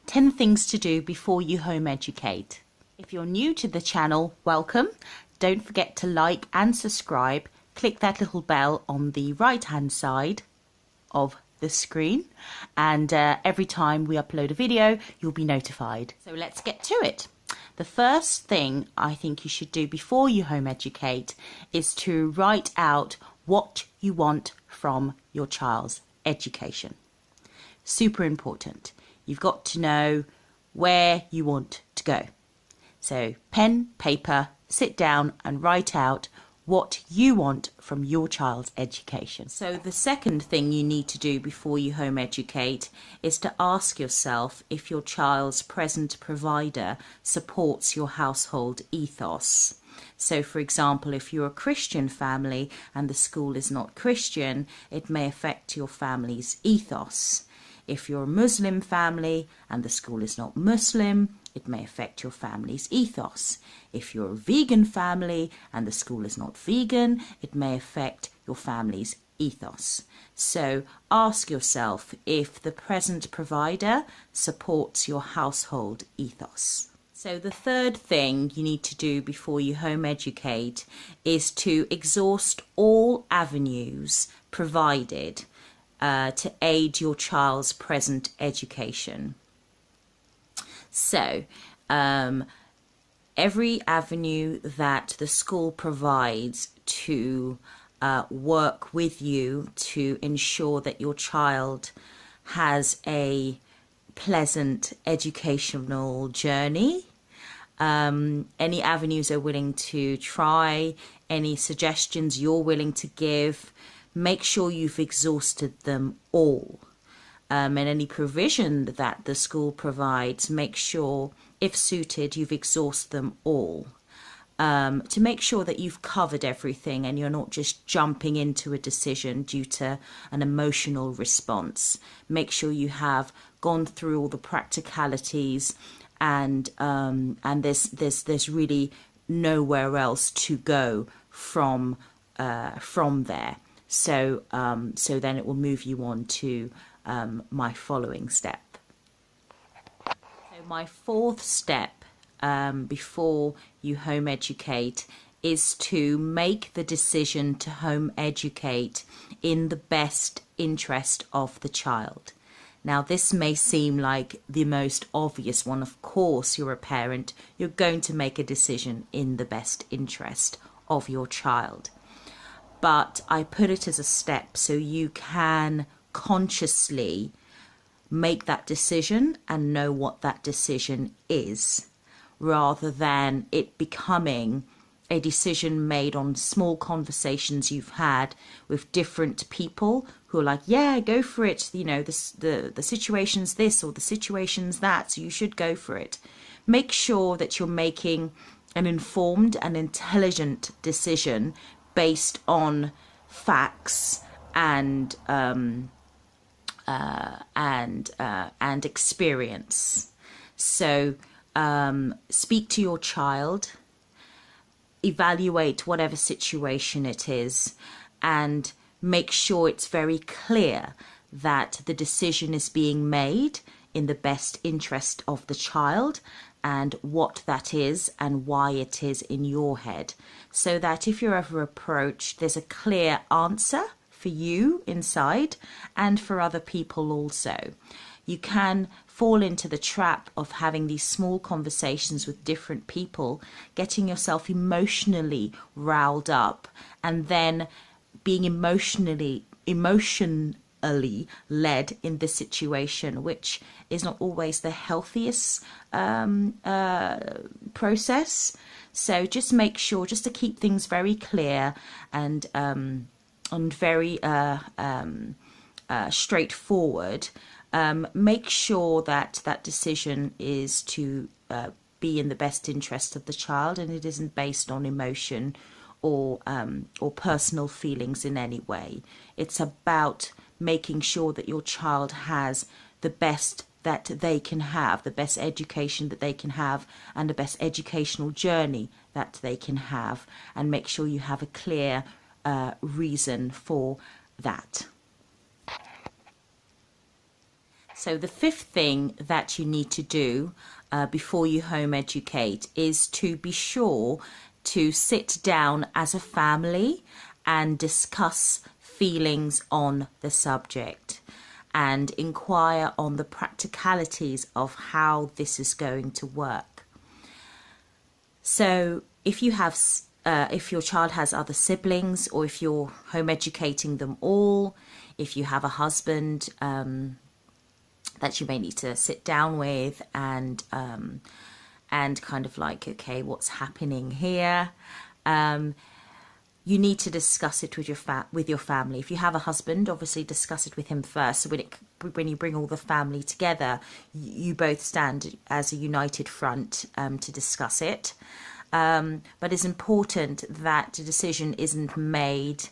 10 things to do before you home educate. If you're new to the channel, welcome. Don't forget to like and subscribe. Click that little bell on the right hand side of the screen, and every time we upload a video you'll be notified. So let's get to it. The first thing I think you should do before you home educate is to write out what you want from your child's education. Super important. You've got to know where you want to go. So pen, paper, sit down and write out what you want from your child's education. So the second thing you need to do before you home educate is to ask yourself if your child's present provider supports your household ethos. So for example, if you're a Christian family and the school is not Christian, it may affect your family's ethos. If you're a Muslim family and the school is not Muslim, it may affect your family's ethos. If you're a vegan family and the school is not vegan, it may affect your family's ethos. So ask yourself if the present provider supports your household ethos. So the third thing you need to do before you home educate is to exhaust all avenues provided to aid your child's present education. So every avenue that the school provides to work with you to ensure that your child has a pleasant educational journey. Any avenues they're willing to try, any suggestions you're willing to give, make sure you've exhausted them all. And any provision that the school provides, make sure, if suited, you've exhausted them all. To make sure that you've covered everything and you're not just jumping into a decision due to an emotional response. Make sure you have gone through all the practicalities, and there's really nowhere else to go from there. So then it will move you on to my following step. So my fourth step before you home educate is to make the decision to home educate in the best interest of the child. Now this may seem like the most obvious one. Of course, you're a parent, you're going to make a decision in the best interest of your child. But I put it as a step so you can consciously make that decision and know what that decision is, rather than it becoming a decision made on small conversations you've had with different people who are like, yeah, go for it, you know, the situation's this or the situation's that, so you should go for it. Make sure that you're making an informed and intelligent decision based on facts and experience. So speak to your child, evaluate whatever situation it is, and make sure it's very clear that the decision is being made in the best interest of the child, and what that is and why it is in your head, so that if you're ever approached, there's a clear answer for you inside and for other people also. You can fall into the trap of having these small conversations with different people, getting yourself emotionally riled up, and then being emotionally led in this situation, which is not always the healthiest process. So just make sure, just to keep things very clear and very straightforward, make sure that that decision is to be in the best interest of the child, and it isn't based on emotion or personal feelings in any way. It's about making sure that your child has the best that they can have, the best education that they can have, and the best educational journey that they can have, and make sure you have a clear reason for that. So the fifth thing that you need to do before you home educate is to be sure to sit down as a family and discuss feelings on the subject and inquire on the practicalities of how this is going to work. So if you have if your child has other siblings, or if you're home educating them all, if you have a husband that you may need to sit down with and kind of like, okay, what's happening here? You need to discuss it with your family. If you have a husband, obviously discuss it with him first. So when you bring all the family together, you both stand as a united front to discuss it. But it's important that the decision isn't made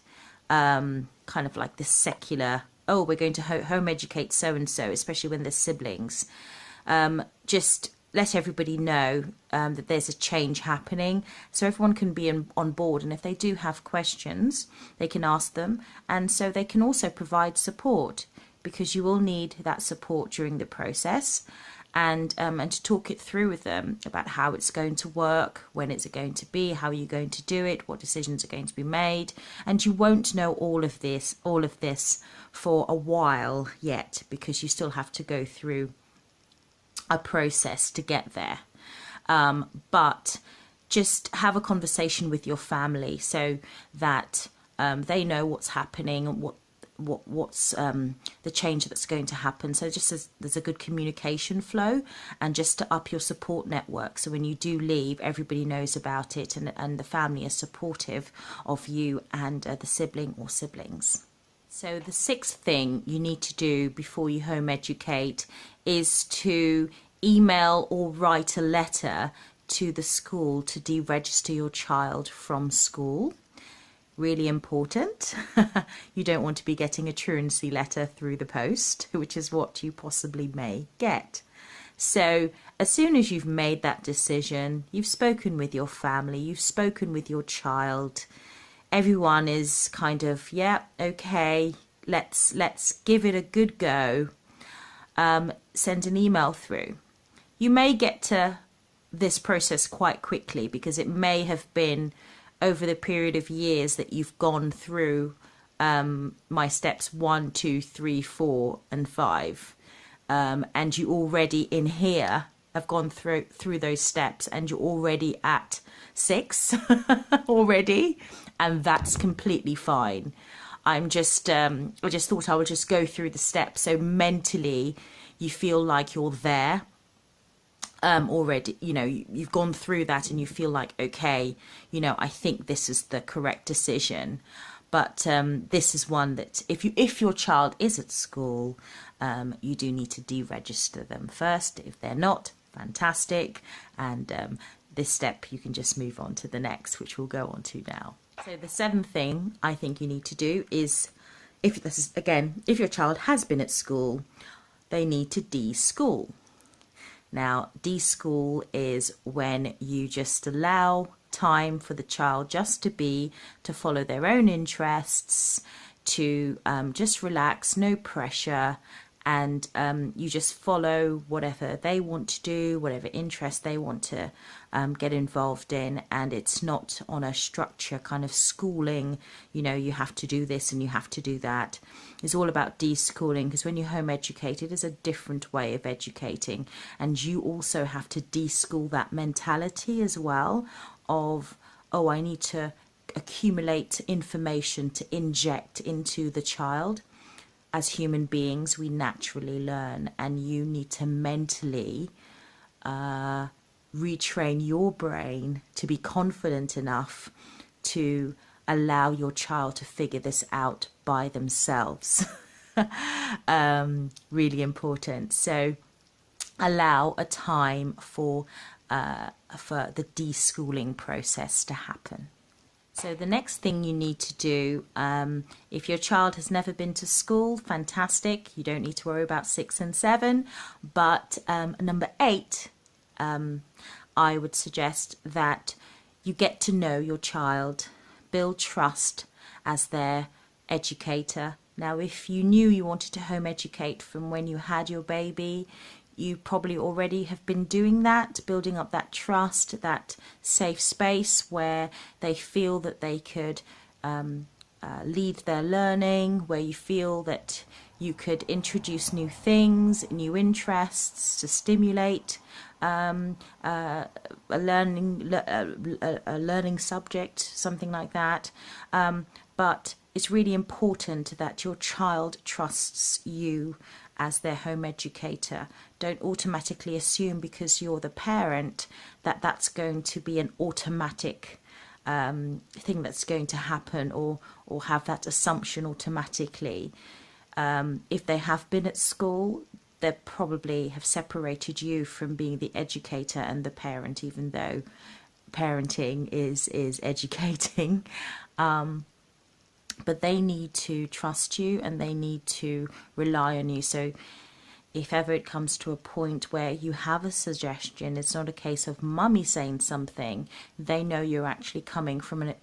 kind of like this secular, oh, we're going to home educate so-and-so, especially when there's siblings. Just let everybody know that there's a change happening, so everyone can be on board. And if they do have questions, they can ask them. And so they can also provide support, because you will need that support during the process. And to talk it through with them about how it's going to work, when it's going to be, how are you going to do it, what decisions are going to be made. And you won't know all of this for a while yet, because you still have to go through a process to get there. But just have a conversation with your family so that they know what's happening and what's the change that's going to happen. So just as there's a good communication flow, and just to up your support network, so when you do leave, everybody knows about it, and the family is supportive of you and the sibling or siblings. So the sixth thing you need to do before you home educate is to email or write a letter to the school to deregister your child from school. Really important. You don't want to be getting a truancy letter through the post, which is what you possibly may get. So as soon as you've made that decision, you've spoken with your family, you've spoken with your child, everyone is kind of, yeah, okay, let's give it a good go. Send an email through. You may get to this process quite quickly, because it may have been over the period of years that you've gone through my steps 1, 2, 3, 4, and 5, and you already in here have gone through those steps, and you're already at 6 already, and that's completely fine. I just thought I would just go through the steps, so mentally you feel like you're there. Already, you know, you've gone through that and you feel like, okay, you know, I think this is the correct decision. But this is one that if your child is at school, you do need to deregister them first. If they're not, fantastic. And this step, you can just move on to the next, which we'll go on to now. So the seventh thing I think you need to do is, if your child has been at school, they need to de-school. Now, de-school is when you just allow time for the child just to follow their own interests, to just relax, no pressure, and you just follow whatever they want to do, whatever interest they want to get involved in. And it's not on a structure kind of schooling, you know, you have to do this and you have to do that. It's all about de-schooling, because when you home educate, it is a different way of educating, and you also have to de-school that mentality as well of, oh, I need to accumulate information to inject into the child. As human beings, we naturally learn, and you need to mentally retrain your brain to be confident enough to allow your child to figure this out by themselves. Really important. So allow a time for the de-schooling process to happen. So the next thing you need to do, if your child has never been to school, fantastic. You don't need to worry about 6 and 7. But number 8, I would suggest that you get to know your child, build trust as their educator, Now, if you knew you wanted to home educate from when you had your baby, you probably already have been doing that, building up that trust, that safe space where they feel that they could lead their learning, where you feel that you could introduce new things, new interests to stimulate a learning subject, something like that. But it's really important that your child trusts you as their home educator. Don't automatically assume because you're the parent that that's going to be an automatic thing that's going to happen, or have that assumption automatically. If they have been at school, they probably have separated you from being the educator and the parent, even though parenting is educating. But they need to trust you and they need to rely on you. So if ever it comes to a point where you have a suggestion, it's not a case of mummy saying something. They know you're actually coming from an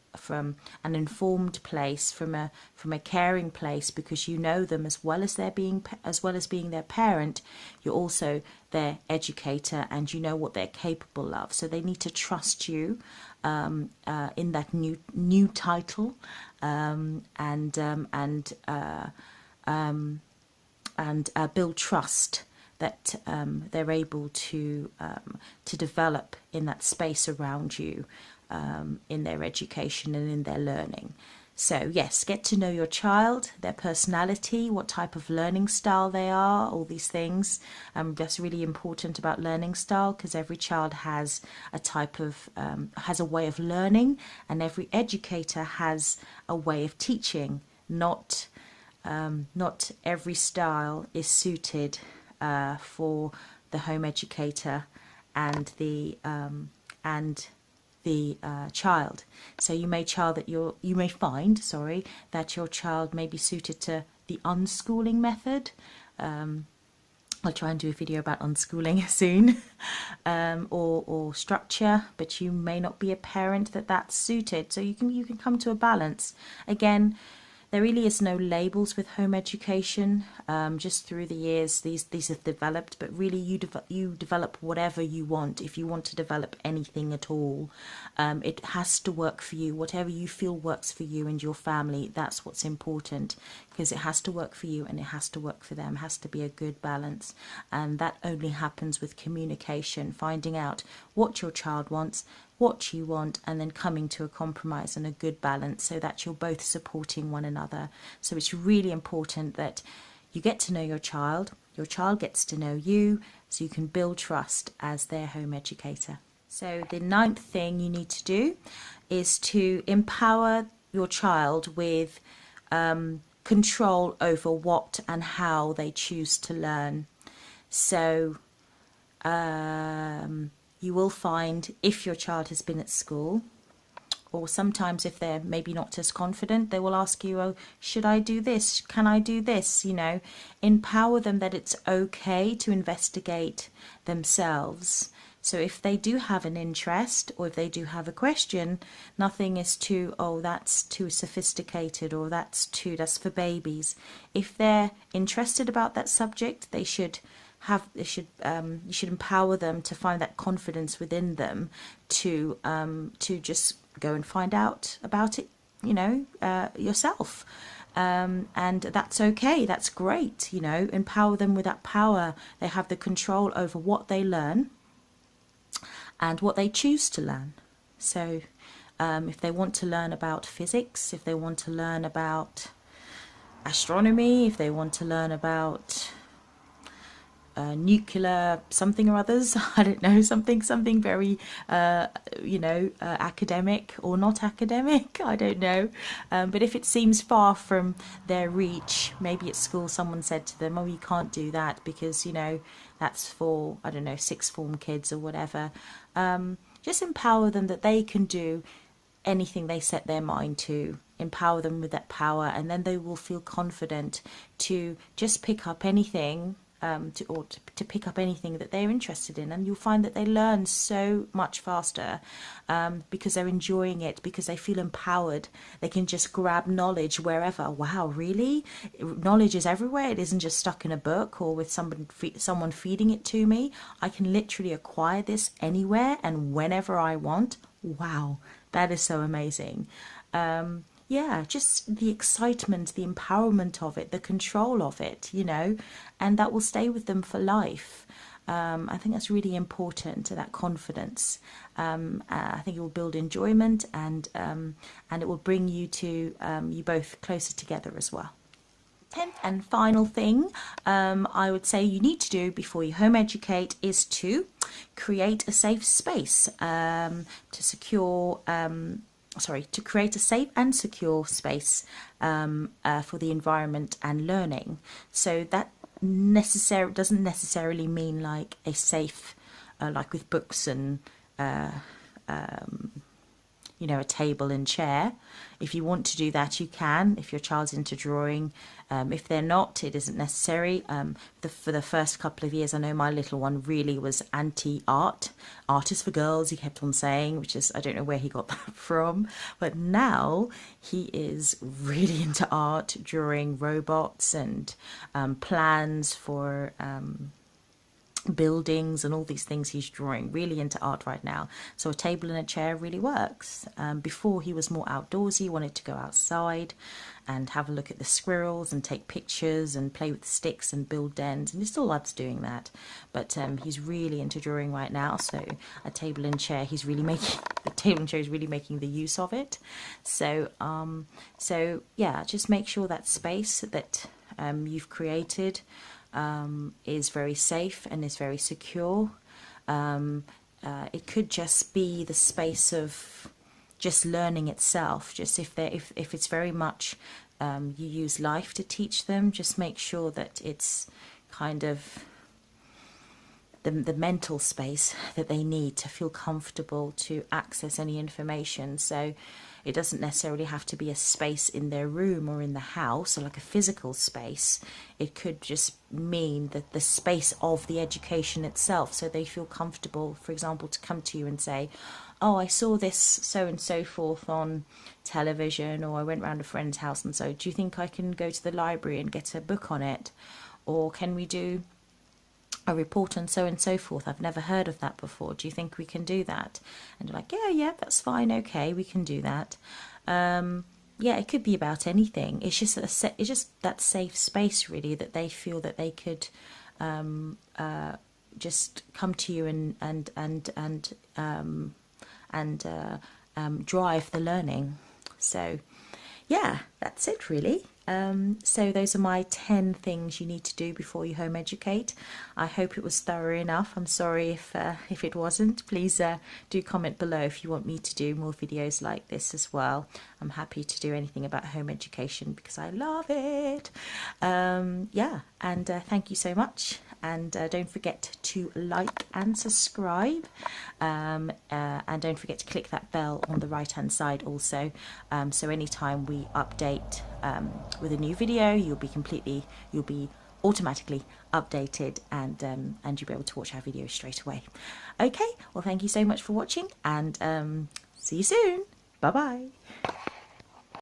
informed place, from a caring place, because you know them as well as being their parent. You're also their educator, and you know what they're capable of. So they need to trust you in that new title, and build trust that they're able to develop in that space around you, in their education and in their learning. So yes, get to know your child, their personality, what type of learning style they are, all these things. That's really important about learning style, because every child has a type of has a way of learning, and every educator has a way of teaching. Not every style is suited for the home educator and the child. So you may find that your child may be suited to the unschooling method. I'll try and do a video about unschooling soon, or structure, but you may not be a parent that's suited. So you can come to a balance. Again, there really is no labels with home education. Just through the years, these have developed, but really you develop whatever you want. If you want to develop anything at all, it has to work for you. Whatever you feel works for you and your family, that's what's important, because it has to work for you and it has to work for them. It has to be a good balance, and that only happens with communication, finding out what your child wants, what you want, and then coming to a compromise and a good balance so that you're both supporting one another. So it's really important that you get to know your child gets to know you, so you can build trust as their home educator. So the 9th thing you need to do is to empower your child with control over what and how they choose to learn. So you will find, if your child has been at school, or sometimes if they're maybe not as confident, they will ask you, oh, should I do this? Can I do this? Empower them that it's okay to investigate themselves. So if they do have an interest, or if they do have a question, nothing is too, oh, that's too sophisticated, or that's for babies. If they're interested about that subject, you should empower them to find that confidence within them to just go and find out about it, yourself. And that's okay, that's great. Empower them with that power. They have the control over what they learn and what they choose to learn. So if they want to learn about physics, if they want to learn about astronomy, if they want to learn about nuclear something or others, I don't know, something very academic or not academic, I don't know, but if it seems far from their reach, maybe at school someone said to them, oh, you can't do that because that's for, I don't know, sixth form kids or whatever. Just empower them that they can do anything they set their mind to. Empower them with that power, and then they will feel confident to just pick up anything to pick up anything that they're interested in, and you'll find that they learn so much faster because they're enjoying it, because they feel empowered. They can just grab knowledge wherever. Wow, really? Knowledge is everywhere. It isn't just stuck in a book or with someone feeding it to me. I can literally acquire this anywhere and whenever I want. Wow, that is so amazing. Yeah, just the excitement, the empowerment of it, the control of it, you know, and that will stay with them for life. I think that's really important, that confidence. I think it will build enjoyment, and it will bring you to you both closer together as well. 10th and final thing I would say you need to do before you home educate is to create a safe space to create a safe and secure space for the environment and learning. So that doesn't necessarily mean like a safe, like with books and you know, a table and chair. If you want to do that, you can. If your child's into drawing, if they're not, it isn't necessary. For the first couple of years, I know my little one really was anti-art. Art is for girls, he kept on saying, which is, I don't know where he got that from. But now he is really into art, drawing robots and plans for buildings and all these things. He's drawing, really into art right now. So a table and a chair really works. Before he was more outdoorsy, wanted to go outside and have a look at the squirrels and take pictures and play with sticks and build dens, and he still loves doing that. But he's really into drawing right now, so a table and chair, he's really making the table and chair is really making the use of it. So yeah, just make sure that space that you've created is very safe and is very secure. It could just be the space of just learning itself. Just if it's very much you use life to teach them, just make sure that it's kind of the mental space that they need to feel comfortable to access any information. So it doesn't necessarily have to be a space in their room or in the house, or like a physical space. It could just mean that the space of the education itself, so they feel comfortable, for example, to come to you and say, oh, I saw this so and so forth on television, or I went round a friend's house, and so do you think I can go to the library and get a book on it? Or can we do a report on so and so forth? I've never heard of that before. Do you think we can do that? And you're like, yeah, that's fine. Okay, we can do that. Yeah, it could be about anything. It's just that safe space, really, that they feel that they could just come to you and drive the learning. So yeah, that's it really. So those are my 10 things you need to do before you home educate. I hope it was thorough enough. I'm sorry if it wasn't. Please do comment below if you want me to do more videos like this as well. I'm happy to do anything about home education because I love it. Yeah, and thank you so much. And don't forget to like and subscribe, and don't forget to click that bell on the right hand side also, so anytime we update with a new video, you'll be automatically updated, and you'll be able to watch our videos straight away. Okay, well, thank you so much for watching, and see you soon. Bye bye.